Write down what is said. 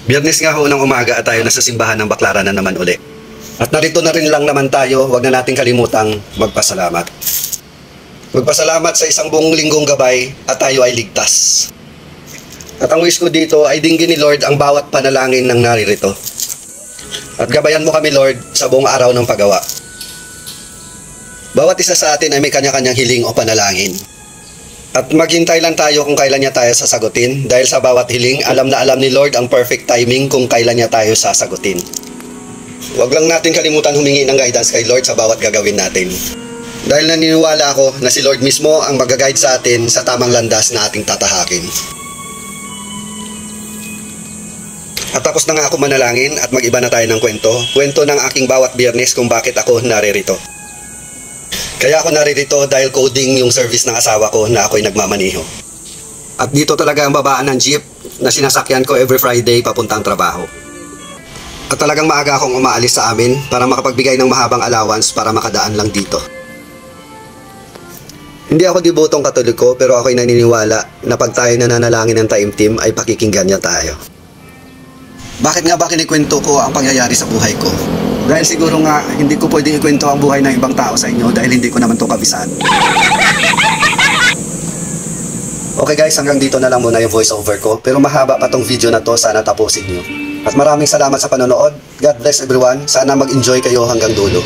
Biyernes nga ho ng umaga at tayo nasa simbahan ng Baclaran na naman uli. At narito na rin lang naman tayo, huwag na natin kalimutang magpasalamat. Magpasalamat sa isang buong linggong gabay at tayo ay ligtas. At ang wish ko dito ay dinggin ni Lord ang bawat panalangin ng naririto. At gabayan mo kami Lord sa buong araw ng paggawa. Bawat isa sa atin ay may kanya-kanyang hiling o panalangin. At maghintay lang tayo kung kailan niya tayo sasagutin dahil sa bawat hiling, alam na alam ni Lord ang perfect timing kung kailan niya tayo sasagutin. Huwag lang natin kalimutan humingi ng guidance kay Lord sa bawat gagawin natin. Dahil naniniwala ako na si Lord mismo ang mag-guide sa atin sa tamang landas na ating tatahakin. At tapos na nga ako manalangin at mag-iba na tayo ng kwento. Kwento ng aking bawat Biyernes kung bakit ako naririto. Kaya ako naririto dahil coding yung service ng asawa ko na ako'y nagmamaniho. At dito talaga ang babaan ng jeep na sinasakyan ko every Friday papuntang trabaho. At talagang maaga akong umaalis sa amin para makapagbigay ng mahabang allowance para makadaan lang dito. Hindi ako dibotong Katoliko pero ako'y naniniwala na pag tayo nananalangin ng taimtim ay pakikinggan niya tayo. Bakit nga ba kinikwento ko ang pangyayari sa buhay ko? Dahil siguro nga hindi ko pwedeng ikwento ang buhay ng ibang tao sa inyo dahil hindi ko naman ito kabisado. Okay guys, hanggang dito na lang muna yung voice over ko. Pero mahaba pa tong video na to, sana tapusin nyo. At maraming salamat sa panonood. God bless everyone. Sana mag-enjoy kayo hanggang dulo.